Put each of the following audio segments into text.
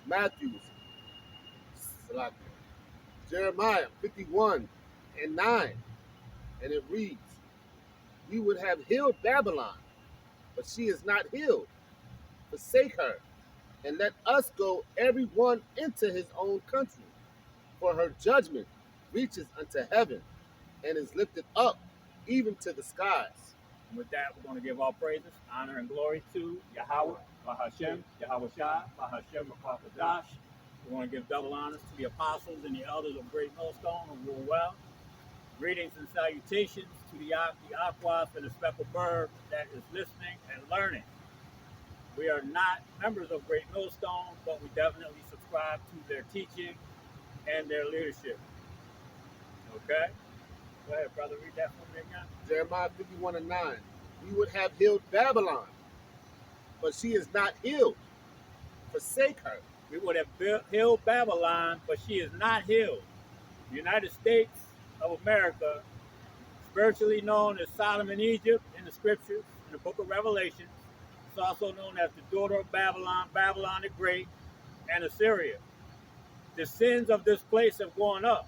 Matthews, Jeremiah 51:9, and it reads, "We would have healed Babylon, but she is not healed. Forsake her, and let us go every one into his own country. For her judgment reaches unto heaven, and is lifted up even to the skies." And with that, we're going to give all praises, honor, and glory to Yahweh, Bahashem, Yahweh Shai, Bahashem, Rakakadash. We want to give double honors to the apostles and the elders of Great Millstone who rule well. Greetings and salutations to the Aquas and the speckled bird that is listening and learning. We are not members of Great Millstone, but we definitely subscribe to their teaching and their leadership. Okay? Go ahead, brother. Read that for me again. Jeremiah 51:9. "We would have healed Babylon, but she is not healed. Forsake her." We would have healed Babylon, but she is not healed. The United States of America, spiritually known as Sodom and Egypt in the scriptures, in the book of Revelation. It's also known as the daughter of Babylon, Babylon the Great, and Assyria. The sins of this place have gone up,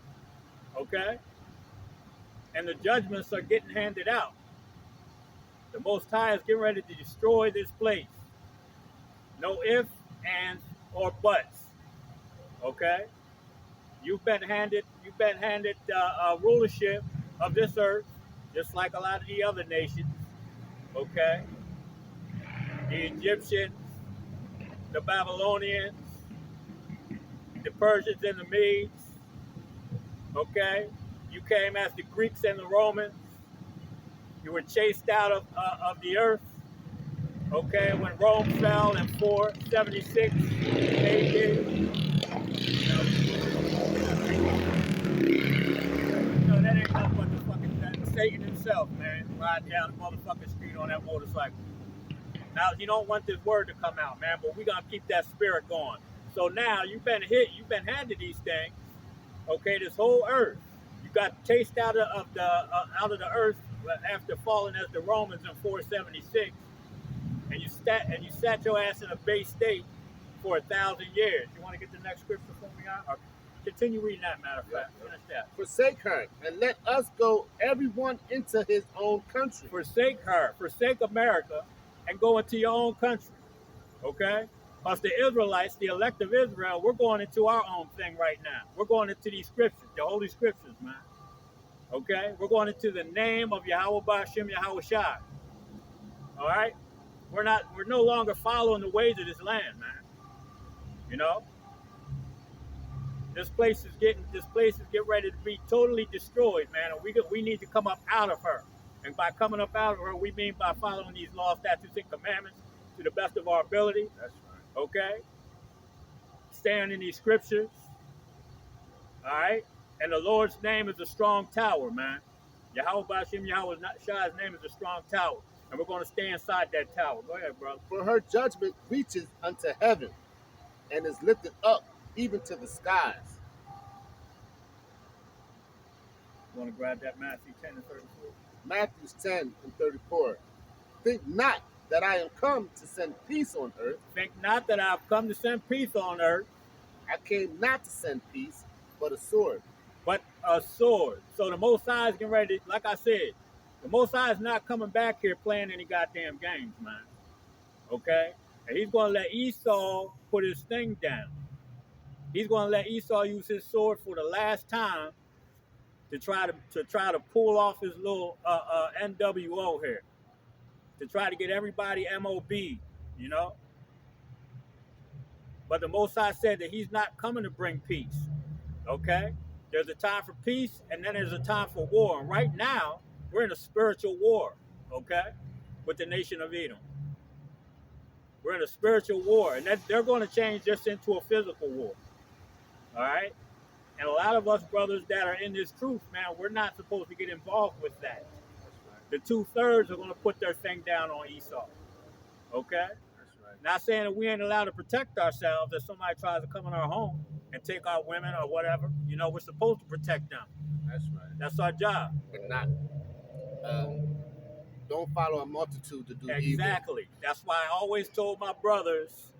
okay? And the judgments are getting handed out. The Most High is getting ready to destroy this place. No ifs, ands, or buts, okay? You've been handed rulership of this earth, just like a lot of the other nations, okay? The Egyptians, the Babylonians, the Persians and the Medes, okay? You came as the Greeks and the Romans. You were chased out of the earth, okay? When Rome fell in 476 AD. That ain't nothing but the fucking Satan himself, man. Ride down the motherfucking street on that motorcycle. Now, you don't want this word to come out, man, but we're going to keep that spirit going. So now you've been handed these things, okay, this whole earth. You got chased out of the earth after falling as the Romans in 476, and you sat your ass in a base state for 1,000 years. You want to get the next scripture for me out? Or continue reading that, matter of fact. Finish that. "Forsake her, and let us go everyone into his own country." Forsake her, forsake America, and go into your own country, okay? Us, the Israelites, the elect of Israel, we're going into our own thing right now. We're going into these scriptures, the holy scriptures, man. Okay? We're going into the name of Yahweh Bashem, Yahweh Shai. All right? We're no longer following the ways of this land, man. You know? This place is getting ready to be totally destroyed, man. And we need to come up out of her. And by coming up out of her, we mean by following these laws, statutes, and commandments to the best of our ability. That's right. Okay? Staying in these scriptures. All right? And the Lord's name is a strong tower, man. Yahweh Bashem, Yahweh Shai's name is a strong tower. And we're going to stay inside that tower. Go ahead, brother. "For her judgment reaches unto heaven, and is lifted up even to the skies." You want to grab that Matthew 10 and 34? Matthew 10:34. "Think not that I am come to send peace on earth. Think not that I've come to send peace on earth. I came not to send peace, but a sword." But a sword. So the Most High is getting ready to, like I said, the Most High is not coming back here playing any goddamn games, man. Okay? And he's going to let Esau put his thing down. He's going to let Esau use his sword for the last time to try to pull off his little NWO here, to try to get everybody MOB, you know. But the Most High said that he's not coming to bring peace. Okay, there's a time for peace, and then there's a time for war. And right now, we're in a spiritual war. Okay, with the nation of Edom. We're in a spiritual war, and they're going to change this into a physical war. All right. And a lot of us brothers that are in this truth, man, we're not supposed to get involved with that. The 2/3 are going to put their thing down on Esau. Okay? That's right. Not saying that we ain't allowed to protect ourselves if somebody tries to come in our home and take our women or whatever. You know, we're supposed to protect them. That's right. That's our job. And not, don't follow a multitude to do evil. Exactly. That's why I always told my brothers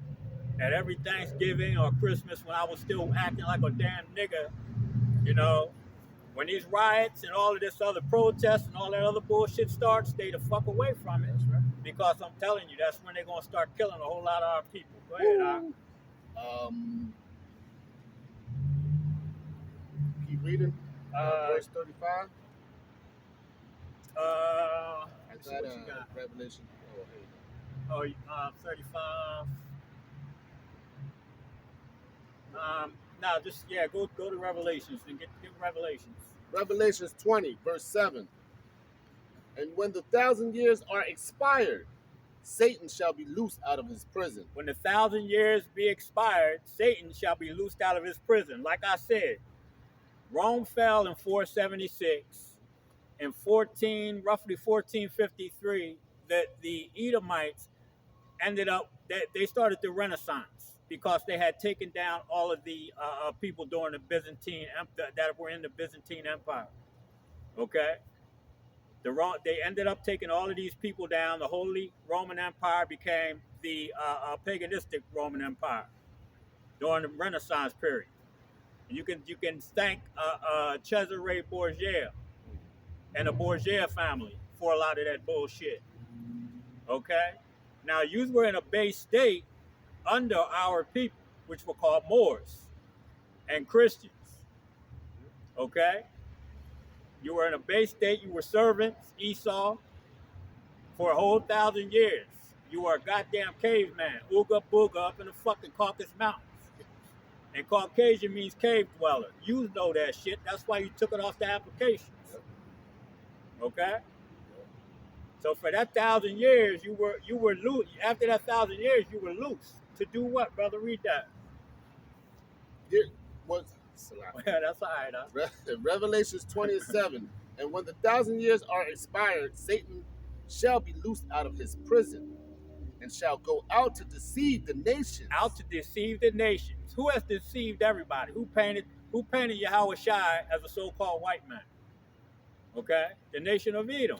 at every Thanksgiving or Christmas when I was still acting like a damn nigga, you know, when these riots and all of this other protests and all that other bullshit starts, stay the fuck away from it. That's right. Because I'm telling you, that's when they're gonna start killing a whole lot of our people. Go ahead, Keep reading. Verse 35. Let's see what you got. Revelation. Oh, hey. 35. Go to Revelations and get Revelations. Revelations 20, verse 7. And when the 1,000 years are expired, Satan shall be loosed out of his prison. When the 1,000 years be expired, Satan shall be loosed out of his prison. Like I said, Rome fell in 476. In roughly 1453, that the Edomites ended up, they started the Renaissance because they had taken down all of the people during the Byzantine that were in the Byzantine Empire. Okay, they ended up taking all of these people down. The Holy Roman Empire became the paganistic Roman Empire during the Renaissance period. And you can thank Cesare Borgia and the Borgia family for a lot of that bullshit. Okay, now you were in a base state under our people, which were called Moors and Christians. Okay, you were in a base state. You were servants, Esau, for a whole 1,000 years. You were a goddamn caveman, ooga booga up in the fucking Caucasus Mountains. And Caucasian means cave dweller. You know that shit. That's why you took it off the applications. Okay. So for that 1,000 years, you were loose. After that 1,000 years, you were loose. To do what, brother? Read that. That's all right, huh? Revelations 27. And when the 1,000 years are expired, Satan shall be loosed out of his prison and shall go out to deceive the nations. Out to deceive the nations. Who has deceived everybody? Who painted Yahweh Shai as a so-called white man? Okay? The nation of Edom.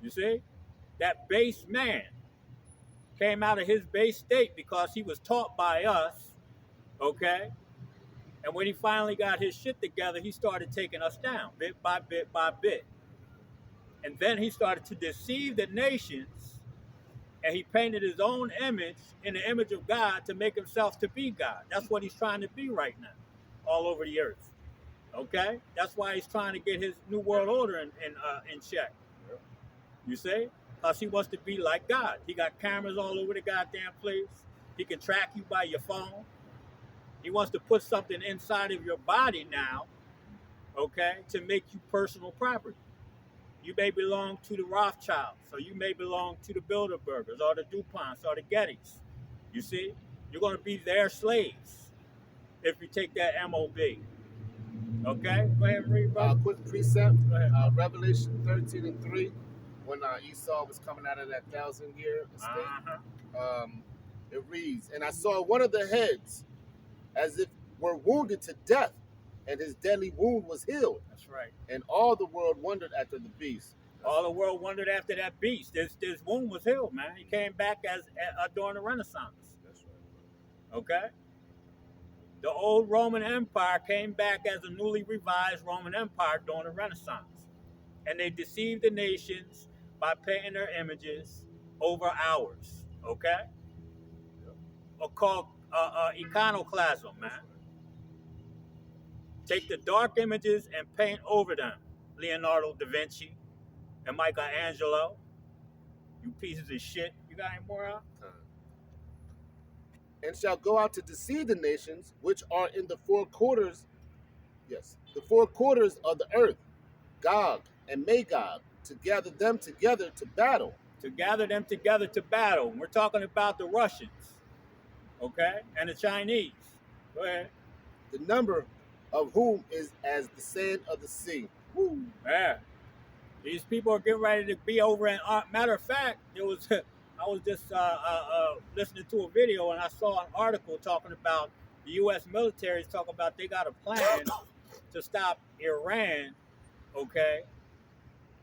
You see? That base man came out of his base state because he was taught by us, okay? And when he finally got his shit together, he started taking us down bit by bit by bit. And then he started to deceive the nations, and he painted his own image in the image of God to make himself to be God. That's what he's trying to be right now, all over the earth. Okay? That's why he's trying to get his new world order in check. You see? Because he wants to be like God. He got cameras all over the goddamn place. He can track you by your phone. He wants to put something inside of your body now, okay, to make you personal property. You may belong to the Rothschilds, or you may belong to the Bilderbergers, or the DuPonts, or the Gettys. You see? You're going to be their slaves if you take that MOB. Okay? Go ahead and read, brother. Quick precept. Revelation 13 and 3. When Esau was coming out of that 1,000-year estate, it reads, and I saw one of the heads as if were wounded to death, and his deadly wound was healed. That's right. And all the world wondered after the beast. All the world wondered after that beast. This wound was healed, man. He came back as during the Renaissance. That's right. Okay? The old Roman Empire came back as a newly revised Roman Empire during the Renaissance. And they deceived the nations by painting their images over ours, okay? Or called iconoclasm, man. Take the dark images and paint over them. Leonardo da Vinci and Michelangelo. You pieces of shit. You got any more out? And shall go out to deceive the nations which are in the four quarters, the four quarters of the earth, Gog and Magog, to gather them together to battle. To gather them together to battle. We're talking about the Russians, okay, and the Chinese. Go ahead. The number of whom is as the sand of the sea. Woo. Yeah. These people are getting ready to be over in. Matter of fact, I was just listening to a video and I saw an article talking about the U.S. military is talking about they got a plan to stop Iran, okay,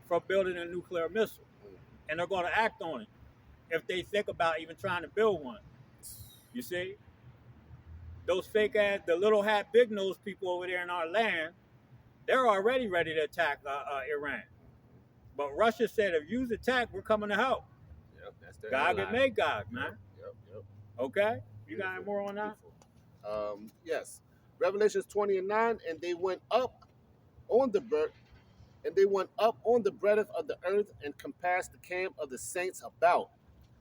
from building a nuclear missile. And they're going to act on it if they think about even trying to build one. You see? Those fake ass, the little hat, big nose people over there in our land, they're already ready to attack Iran. But Russia said, if you attack, we're coming to help. Yep, that's their God ally. get made God, man. Yep. Okay? You Beautiful, got any more on that? Yes. Revelations 20:9, and they went up on the breadth of the earth and compassed the camp of the saints about.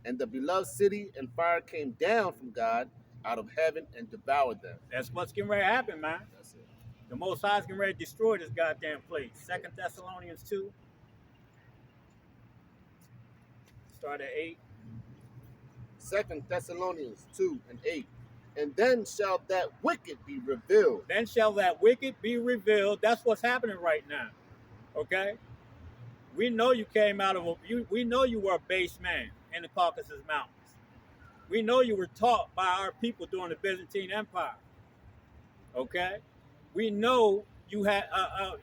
And the beloved city and fire came down from God out of heaven and devoured them. That's what's getting ready to happen, man. That's it. The Most High is getting ready to destroy this goddamn place. 2 Thessalonians 2, start at 8. 2 Thessalonians 2:8. And then shall that wicked be revealed. Then shall that wicked be revealed. That's what's happening right now. Okay? We know you came out of we know you were a base man in the Caucasus Mountains. We know you were taught by our people during the Byzantine Empire. Okay? We know you had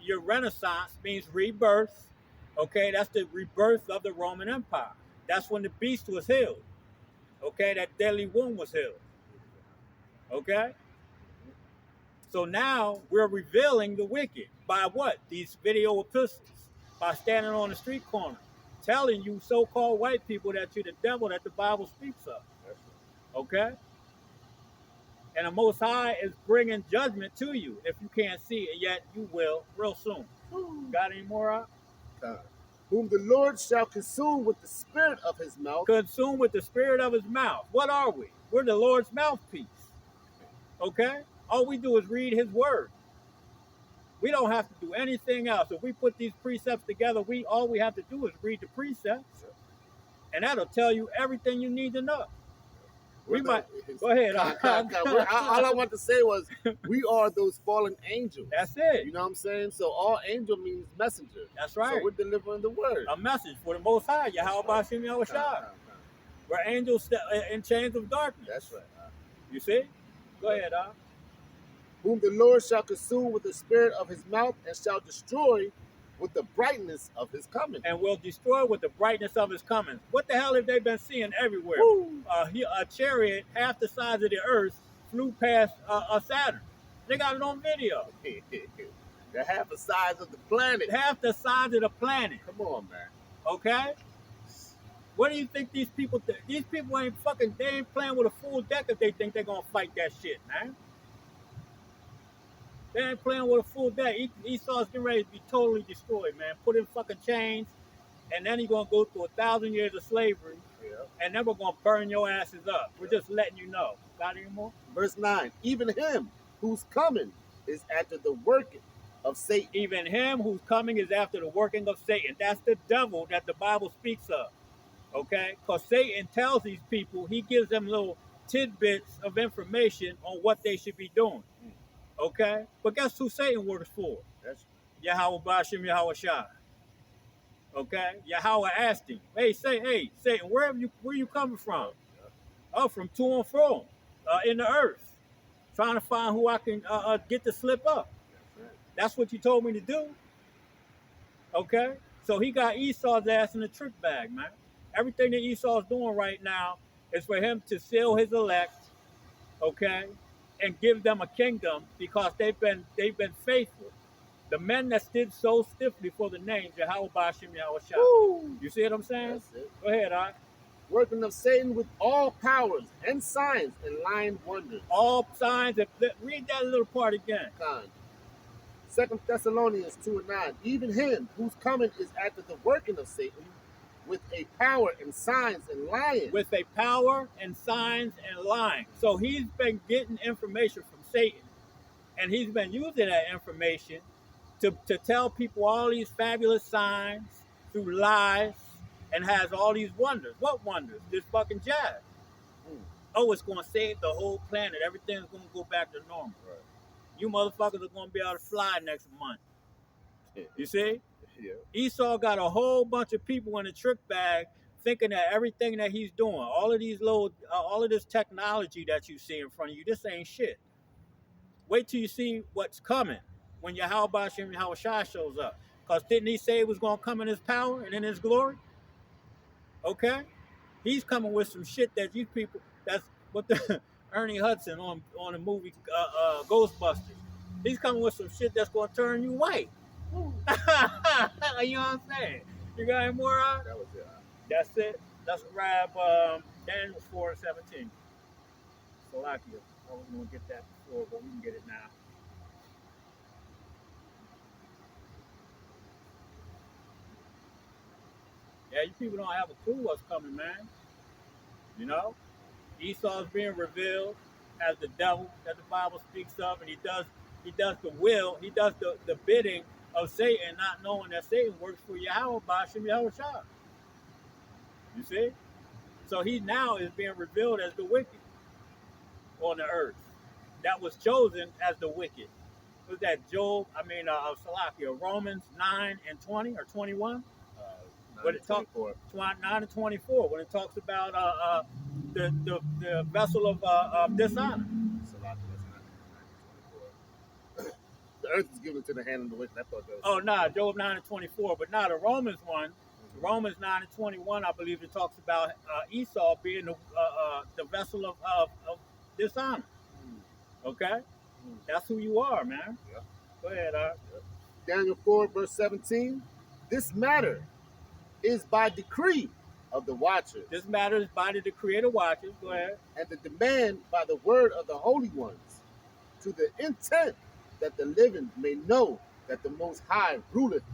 your Renaissance means rebirth. Okay? That's the rebirth of the Roman Empire. That's when the beast was healed. Okay? That deadly wound was healed. Okay? So now we're revealing the wicked by what? These video epistles. By standing on the street corner, telling you so-called white people that you're the devil that the Bible speaks of. Okay? And the Most High is bringing judgment to you. If you can't see it yet, you will real soon. Got any more out? Whom the Lord shall consume with the spirit of his mouth. Consume with the spirit of his mouth. What are we? We're the Lord's mouthpiece. Okay? All we do is read his word. We don't have to do anything else. If we put these precepts together, all we have to do is read the precepts, and that'll tell you everything you need to know. We might go ahead. All I want to say was, we are those fallen angels. That's it. You know what I'm saying? So all angel means messenger. That's right. So we're delivering the word. A message for the Most High. Yahweh Bashim Yahushua. We're angels in chains of darkness. That's right. You see? Go ahead, Whom the Lord shall consume with the spirit of his mouth and shall destroy with the brightness of his coming. And will destroy with the brightness of his coming. What the hell have they been seeing everywhere? A chariot half the size of the earth flew past a Saturn. They got it on video. They're half the size of the planet. Half the size of the planet. Come on, man. Okay? What do you think these people think? These people ain't they ain't playing with a full deck if they think they're going to fight that shit, man. They ain't playing with a full deck. Esau's getting ready to be totally destroyed, man. Put in fucking chains, and then he's going to go through 1,000 years of slavery, and then we're going to burn your asses up. We're just letting you know. Got any more? Verse 9, even him whose coming is after the working of Satan. Even him whose coming is after the working of Satan. That's the devil that the Bible speaks of, okay? Because Satan tells these people, he gives them little tidbits of information on what they should be doing. Okay? But guess who Satan works for? That's Yahweh Bashim Yahushua. Okay? Yahweh asked him, hey, Satan, where you coming from? Oh, from to and fro in the earth. Trying to find who I can get to slip up. That's what you told me to do. Okay? So he got Esau's ass in a trick bag, man. Everything that Esau's doing right now is for him to seal his elect, okay? And give them a kingdom because they've been faithful. The men that stood so stiffly for the name, Yahweh Bashim Yahushua. You see what I'm saying? That's it. Go ahead, all right. Working of Satan with all powers and signs and lying wonders. All signs. Read that little part again. 2 Thessalonians 2:9. Even him whose coming is after the working of Satan with a power and signs and lying. With a power and signs and lying. So he's been getting information from Satan. And he's been using that information to tell people all these fabulous signs through lies and has all these wonders. What wonders? This fucking jazz. Oh, it's going to save the whole planet. Everything's going to go back to normal. Right. You motherfuckers are going to be able to fly next month. You see? Yeah. Esau got a whole bunch of people in a trick bag thinking that everything that he's doing, all of this technology that you see in front of you, this ain't shit. Wait till you see what's coming when Yahweh Bashim Yahushua shows up. Because didn't he say it was going to come in his power and in his glory? Okay? He's coming with some shit that these people, that's what Ernie Hudson on the movie Ghostbusters. He's coming with some shit that's gonna turn you white. You know what I'm saying? You got any more on? That was it. That's it. Let's grab Daniel 4:17. Slovakia. I was gonna get that before, but we can get it now. Yeah, you people don't have a clue what's coming, man. You know? Esau is being revealed as the devil that the Bible speaks of, and he does the will, he does the bidding of Satan, not knowing that Satan works for Yahweh Bashim Yahushua. You see? So he now is being revealed as the wicked on the earth. That was chosen as the wicked. Was that Salakia, Romans 9:20 or 21? 9 and 24, when it talks about the vessel of dishonor. The earth is given to the hand of the wicked. I thought that was. Oh, nah, Job 9 and 24, but not the Romans one. Mm-hmm. Romans 9 and 21, I believe it talks about Esau being the vessel of dishonor. Mm-hmm. Okay? Mm-hmm. That's who you are, man. Yeah. Go ahead, Yeah. Daniel 4, verse 17. This matter is by decree of the watchers. This matter is by the decree of the watchers. Go ahead. And the demand by the word of the holy ones, to the intent that the living may know that the Most High ruleth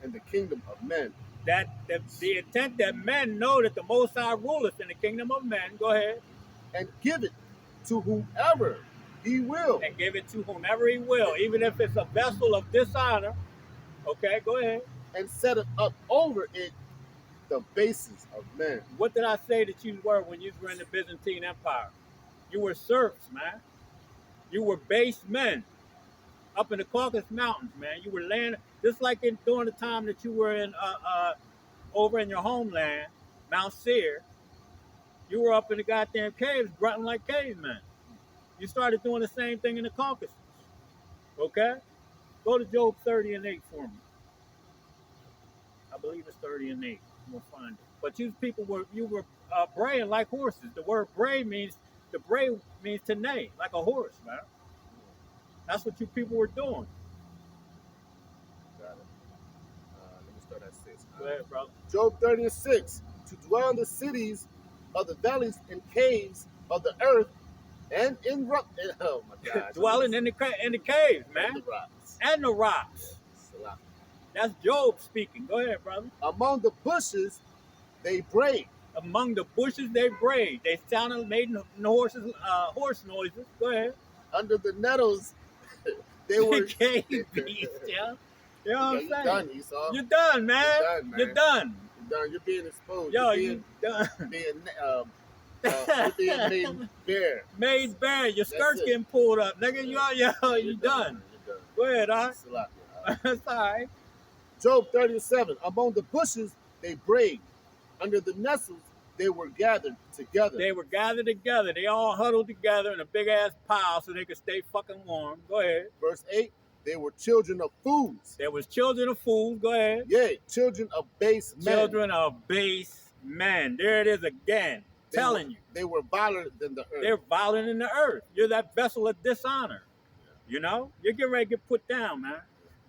in the kingdom of men. That the intent that men know that the Most High ruleth in the kingdom of men. Go ahead. And give it to whomever he will. And give it to whomever he will, even if it's a vessel of dishonor. Okay, go ahead. And set it up over it the basis of men. What did I say that you were when you were in the Byzantine Empire? You were serfs, man. You were base men up in the Caucasus Mountains, man. You were laying just like during the time that you were in over in your homeland, Mount Seir. You were up in the goddamn caves, grunting like cavemen. You started doing the same thing in the Caucasus. Okay, go to Job 30 and 8 for me. I believe it's 30 and 8. We'll find it. But you people were braying like horses. The word bray means to neigh, like a horse, man. That's what you people were doing. Got it. Let me start at 6. Go ahead, brother. Job 30 and 6. To dwell in the cities of the valleys and caves of the earth, and in oh my God. Dwelling in the caves, man. And the rocks. And the rocks. That's Job speaking. Go ahead, brother. Among the bushes, they brayed. Among the bushes, they brayed. They made horse noises. Go ahead. Under the nettles, they were cave beasts. Yeah. You know what I'm saying? You're done, Esau. You're done, man. You're done, man. You're done. You're done. You're being exposed. Yo, you're done. You're being made bare. Made bare. Your skirt's getting pulled up, nigga. You're done. You're done. Go ahead, all right? That's all right. Job 37. Among the bushes they brayed. Under the nettles they were gathered together. They were gathered together. They all huddled together in a big ass pile so they could stay fucking warm. Go ahead. Verse 8. They were children of fools. There was children of fools. Go ahead. Yea, children of base men. Children of base men. There it is again. Telling you. They were violent than the earth. They're violent in the earth. You're that vessel of dishonor. Yeah. You know? You're getting ready to get put down, man.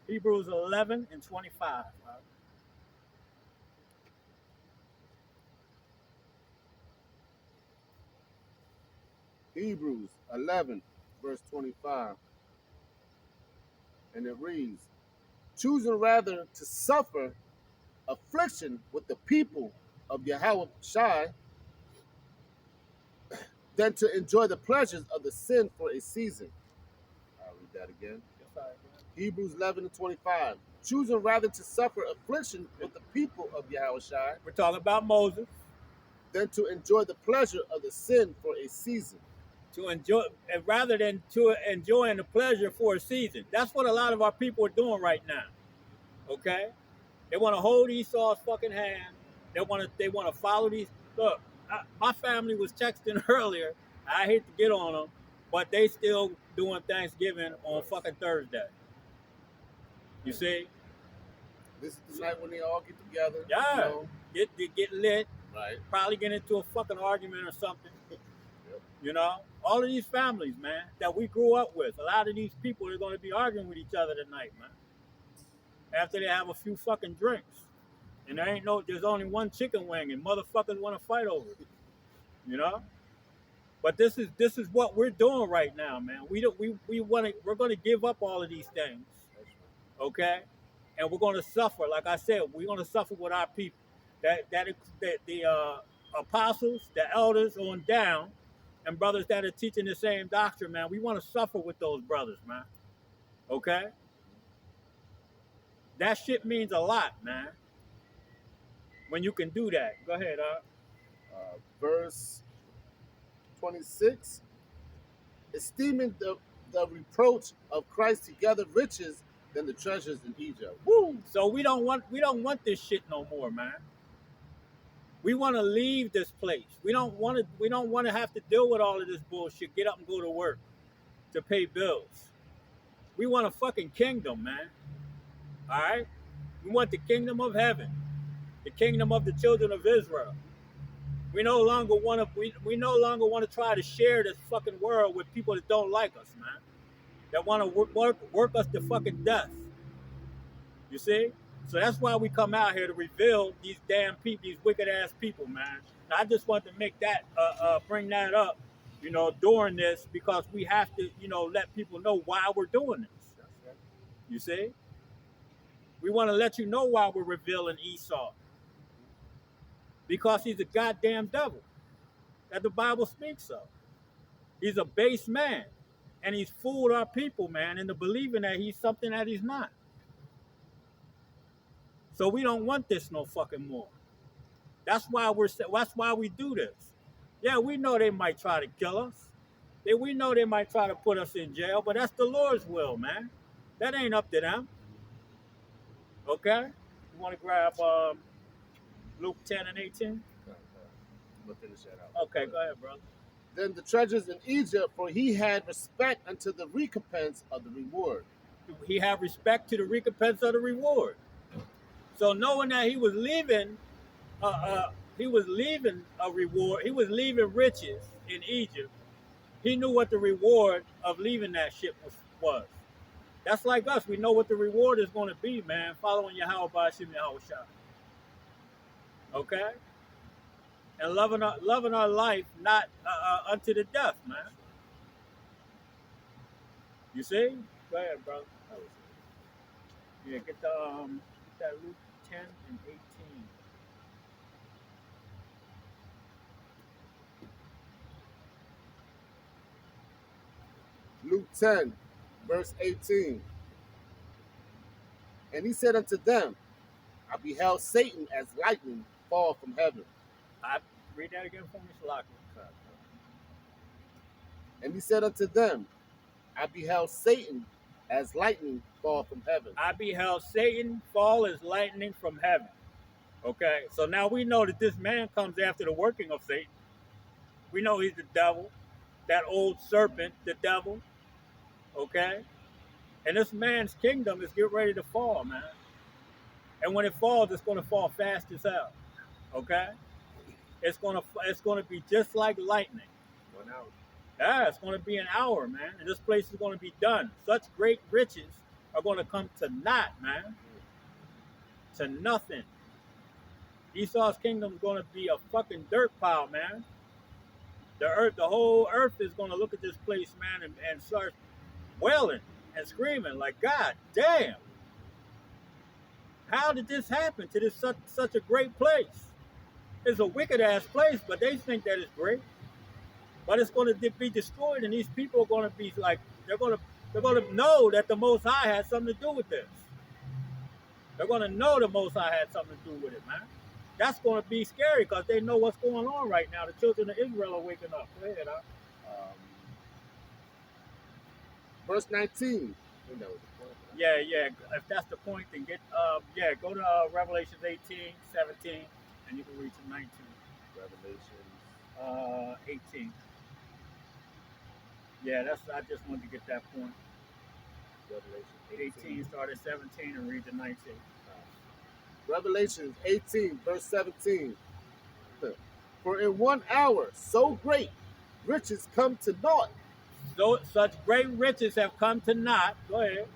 Hebrews 11 and 25. Hebrews 11, verse 25. And it reads, choosing rather to suffer affliction with the people of Yahweh Shai than to enjoy the pleasures of the sin for a season. I'll read that again. Hebrews 11 and 25. Choosing rather to suffer affliction with the people of Yahweh Shai. We're talking about Moses. Than to enjoy the pleasure of the sin for a season. To enjoy, rather than to enjoying the pleasure for a season. That's what a lot of our people are doing right now. Okay? They want to hold Esau's fucking hand. They want to follow these. Look, my family was texting earlier. I hate to get on them, but they still doing Thanksgiving on fucking Thursday. You see? This is the night when they all get together. Yeah. You know, get lit. Right. Probably get into a fucking argument or something. Yep. You know, all of these families, man, that we grew up with. A lot of these people are going to be arguing with each other tonight, man. After they have a few fucking drinks, and there's only one chicken wing, and motherfuckers want to fight over it. You know. But this is what we're doing right now, man. We're going to give up all of these things, okay? And we're going to suffer. Like I said, we're going to suffer with our people. That the apostles, the elders on down, and brothers that are teaching the same doctrine, man. We want to suffer with those brothers, man. Okay? That shit means a lot, man. When you can do that. Go ahead, Verse 26. Esteeming the reproach of Christ together riches than the treasures in Egypt. Woo! So we don't want this shit no more, man. We want to leave this place. We don't want to have to deal with all of this bullshit. Get up and go to work to pay bills. We want a fucking kingdom, man. All right? We want the kingdom of heaven, the kingdom of the children of Israel. We no longer want to try to share this fucking world with people that don't like us, man. That want to work us to fucking death. You see? So that's why we come out here to reveal these damn people, these wicked ass people, man. And I just want to make that, bring that up, during this, because we have to, let people know why we're doing this. You see? We want to let you know why we're revealing Esau. Because he's a goddamn devil that the Bible speaks of. He's a base man. And he's fooled our people, man, into believing that he's something that he's not. So we don't want this no fucking more. That's why we do this. Yeah, we know they might try to kill us. We know they might try to put us in jail, but that's the Lord's will, man. That ain't up to them. Okay? You want to grab Luke 10 and 18? We'll finish that out. Okay, go ahead, brother. Then the treasures in Egypt, for he had respect unto the recompense of the reward. He had respect to the recompense of the reward. So knowing that he was leaving a reward, he was leaving riches in Egypt, he knew what the reward of leaving that shit was. That's like us. We know what the reward is going to be, man, following Yahweh Ba'ashim Yahweh Shah. Okay? And loving our life not unto the death, man. You see? Go ahead, brother. Yeah, get that Luke 10 and 18. Luke 10, verse 18. And he said unto them, I beheld Satan as lightning fall from heaven. Read that again for me, Shalaka. And he said unto them, I beheld Satan as lightning fall from heaven. I beheld Satan fall as lightning from heaven. Okay, so now we know that this man comes after the working of Satan. We know he's the devil, that old serpent, the devil. Okay? And this man's kingdom is getting ready to fall, man. And when it falls, it's going to fall fast as hell. Okay? It's going to be just like lightning. 1 hour. Yeah, it's going to be an hour, man. And this place is going to be done. Such great riches are going to come to naught, man. To nothing. Esau's kingdom is going to be a fucking dirt pile, man. The whole earth is going to look at this place, man, and start wailing and screaming like, God damn. How did this happen to this such a great place? It's a wicked ass place, but they think that it's great. But it's going to be destroyed, and these people are going to be like, they're going to know that the Most High had something to do with this. They're going to know the Most High had something to do with it, man. That's going to be scary because they know what's going on right now. The children of Israel are waking up. Go ahead, Verse 19. Yeah. If that's the point, then go to Revelations 18, 17, and you can read to 19. Revelations 18. Yeah, I just wanted to get that point. Revelation 18, start at 17 and read to 19. Revelation 18, verse 17. For in 1 hour, so great riches come to naught, So such great riches have come to naught. Go ahead.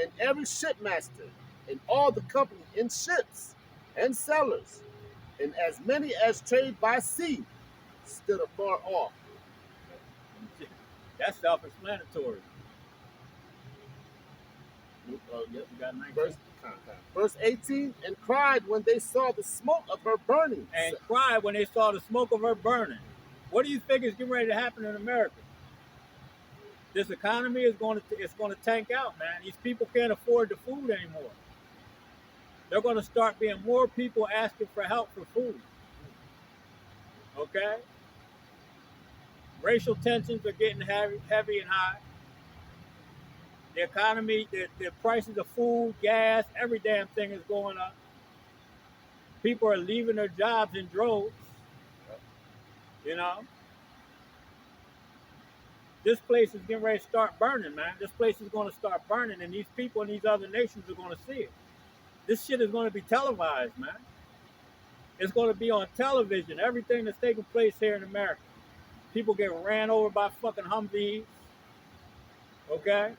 and every shipmaster, and all the company in ships, and sellers, and as many as trade by sea, stood afar off. That's self-explanatory. Yep. You got 19. Verse 18, and cried when they saw the smoke of her burning. And cried when they saw the smoke of her burning. What do you think is getting ready to happen in America? This economy is going to tank out, man. These people can't afford the food anymore. They're going to start being more people asking for help for food. Okay? Racial tensions are getting heavy and high. The economy, the prices of food, gas, every damn thing is going up. People are leaving their jobs in droves. You know? This place is getting ready to start burning, man. This place is going to start burning, and these people in these other nations are going to see it. This shit is going to be televised, man. It's going to be on television. Everything that's taking place here in America. People get ran over by fucking Humvees. Okay?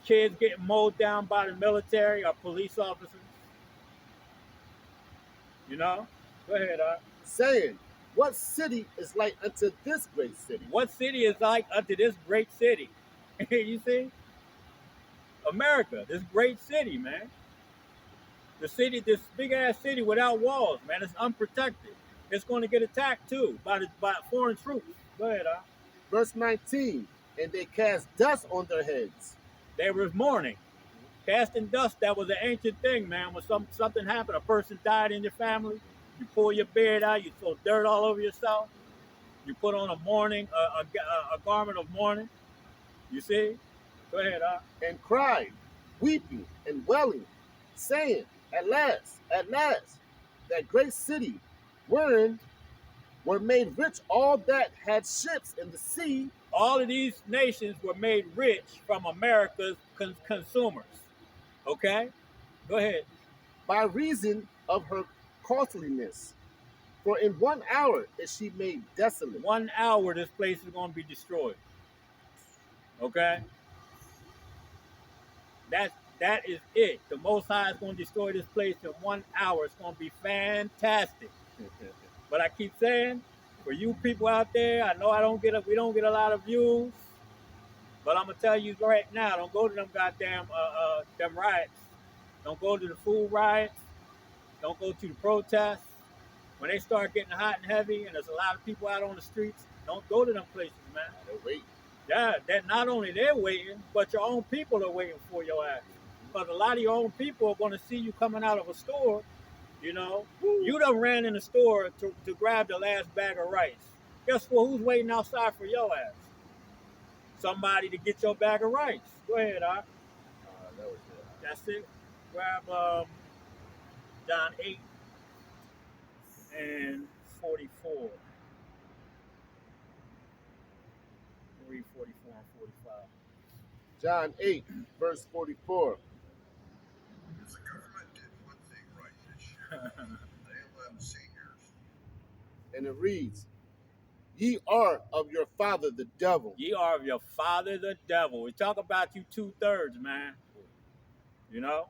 Kids getting mowed down by the military or police officers. You know? Go ahead, Art. Saying, what city is like unto this great city? What city is like unto this great city? You see? America, this great city, man. The city, this big ass city without walls, man. It's unprotected. It's going to get attacked too by foreign troops. Go ahead, Art. Verse 19, and they cast dust on their heads. There was mourning. Casting dust, that was an ancient thing, man. When something happened, a person died in your family, you pull your beard out, you throw dirt all over yourself, you put on a garment of mourning. You see? Go ahead, and cried, weeping and wailing, saying, at last, that great city, wherein were made rich all that had ships in the sea. All of these nations were made rich from America's consumers. Okay? Go ahead. By reason of her costliness. For in 1 hour is she made desolate. 1 hour, this place is going to be destroyed. Okay? That is it. The Most High is going to destroy this place in 1 hour. It's going to be fantastic. But I keep saying, for you people out there, I know we don't get a lot of views, but I'm gonna tell you right now, don't go to them goddamn them riots. Don't go to the food riots. Don't go to the protests. When they start getting hot and heavy, and there's a lot of people out on the streets, don't go to them places, man. They're waiting. Yeah, that not only they're waiting, but your own people are waiting for your ass. Because a lot of your own people are going to see you coming out of a store. You know, you done ran in the store to grab the last bag of rice. Guess what? Who's waiting outside for your ass? Somebody to get your bag of rice. Go ahead, Art. That was it. That's it. Grab John 8 and 44. Read 44 and 45. John 8, verse 44. If the government did one thing right this year, they let seniors. And it reads, ye are of your father the devil. Ye are of your father the devil. We talk about you 2/3, man. You know?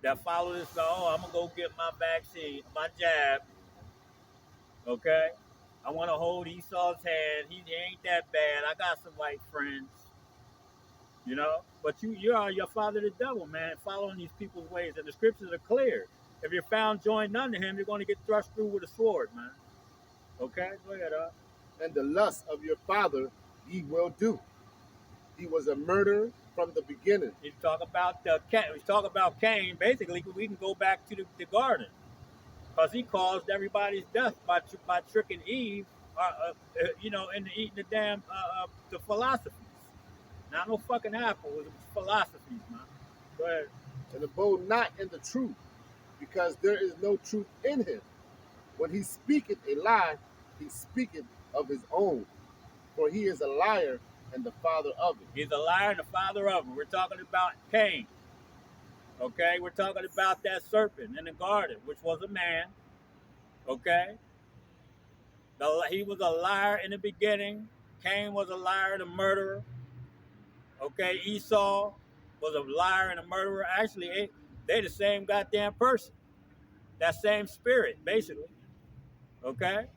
That follow this, oh, I'm going to go get my vaccine, my jab. Okay? I want to hold Esau's hand. He ain't that bad. I got some white friends. You know? But you are your father the devil, man, following these people's ways. And the scriptures are clear. If you're found joined unto him, you're going to get thrust through with a sword, man. Okay? Go ahead, And the lust of your father ye will do. He was a murderer from the beginning. He's talking about Cain. Basically, we can go back to the garden. Because he caused everybody's death by tricking Eve, into eating the damn the philosophies. Not no fucking apple, it was philosophies, man. Go ahead. And abode not in the truth, because there is no truth in him. When he speaketh a lie, he speaketh of his own, for he is a liar and the father of it. He's a liar and the father of it. We're talking about Cain. Okay, we're talking about that serpent in the garden, which was a man. Okay, He was a liar in the beginning. Cain was a liar and a murderer. Okay, Esau was a liar and a murderer. Actually, they the same goddamn person. That same spirit, basically. Okay?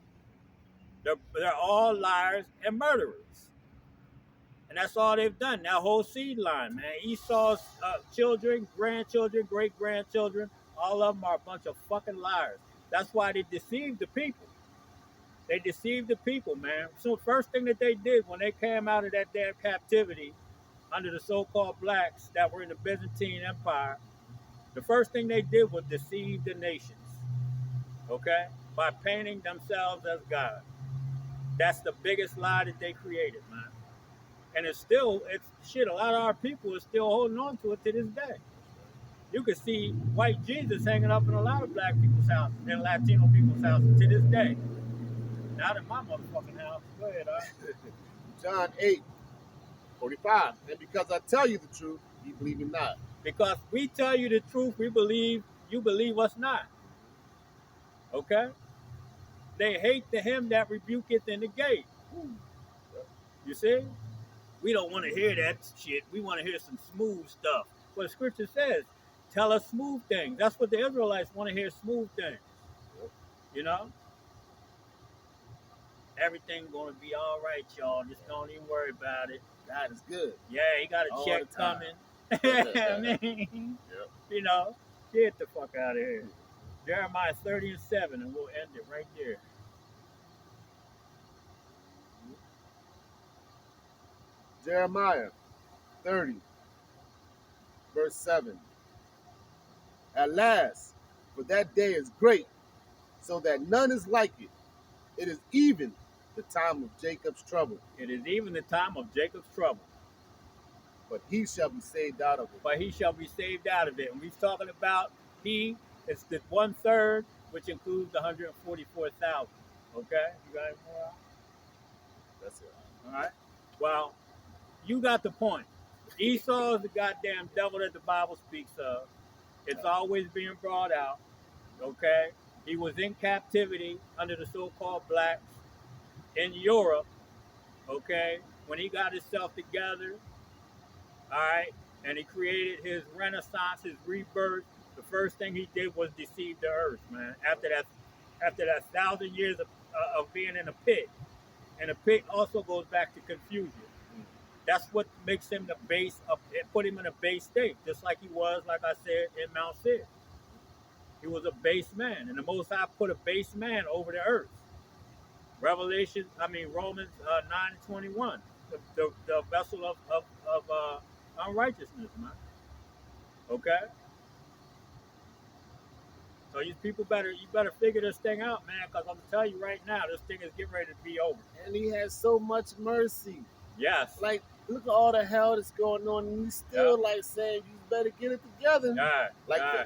They're all liars and murderers. And that's all they've done. That whole seed line, man. Esau's children, grandchildren, great-grandchildren, all of them are a bunch of fucking liars. That's why they deceived the people. They deceived the people, man. So first thing that they did when they came out of that damn captivity under the so-called blacks that were in the Byzantine Empire, the first thing they did was deceive the nations, okay? By painting themselves as God. That's the biggest lie that they created, man. And it's shit, a lot of our people are still holding on to it to this day. You can see white Jesus hanging up in a lot of black people's houses and Latino people's houses to this day. Not in my motherfucking house. Go ahead, John 8:45. And because I tell you the truth, you believe me not. Because we tell you the truth, we believe you believe us not. Okay? They hate the him that rebuketh in the gate. You see? We don't want to hear that shit. We want to hear some smooth stuff. What the scripture says, tell us smooth things. That's what the Israelites want to hear, smooth things. You know? Everything going to be all right, y'all. Just don't even worry about it. God is good. Yeah, he got a all check coming. I mean, you know, get the fuck out of here. Jeremiah 30:7, and we'll end it right there. Jeremiah 30, verse 7. At last, for that day is great, so that none is like it. It is even the time of Jacob's trouble. It is even the time of Jacob's trouble. But he shall be saved out of it. But he shall be saved out of it. And we're talking about he, it's the 1/3, which includes the 144,000. Okay? You got it more? That's it. All right. Well, you got the point. Esau is the goddamn devil that the Bible speaks of. It's always being brought out. Okay? He was in captivity under the so-called blacks in Europe. Okay? When he got himself together, all right, and he created his renaissance, his rebirth, the first thing he did was deceive the earth, man. After that 1,000 years of being in a pit. And the pit also goes back to confusion. That's what makes him the base of it, put him in a base state, just like he was, like I said, in Mount Seir. He was a base man, and the Most High put a base man over the earth. Romans 9:21, the vessel of unrighteousness, man. Okay? So you people you better figure this thing out, man, because I'm telling you right now, this thing is getting ready to be over. And he has so much mercy. Yes. Like, look at all the hell that's going on, and he's still like saying, you better get it together.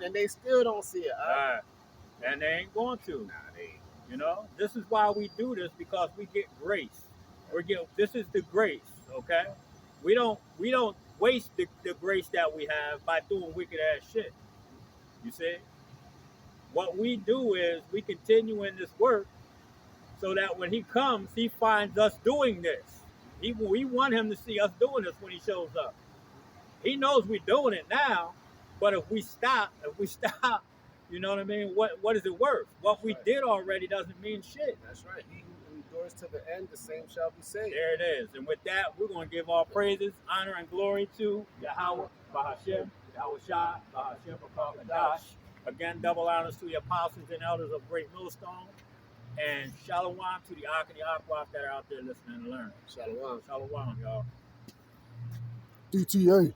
And they still don't see it. And they ain't going to. Nah, they ain't. You know, this is why we do this, because we get grace. This is the grace, okay? We don't waste the grace that we have by doing wicked ass shit. You see? What we do is we continue in this work so that when he comes, he finds us doing this. We want him to see us doing this when he shows up. He knows we're doing it now, but if we stop, you know what I mean? What is it worth? What we did already doesn't mean shit. That's right. He who endures to the end, the same shall be saved. There it is. And with that, we're going to give all praises, honor, and glory to Yahweh, Bahashem, Yahweh Shah, Bahashem, Bakadash. Again, double honors to the apostles and elders of Great Millstone. And shalom to the Ak and the Akwaf that are out there listening and learning. Shalom. Shalom, y'all. DTA.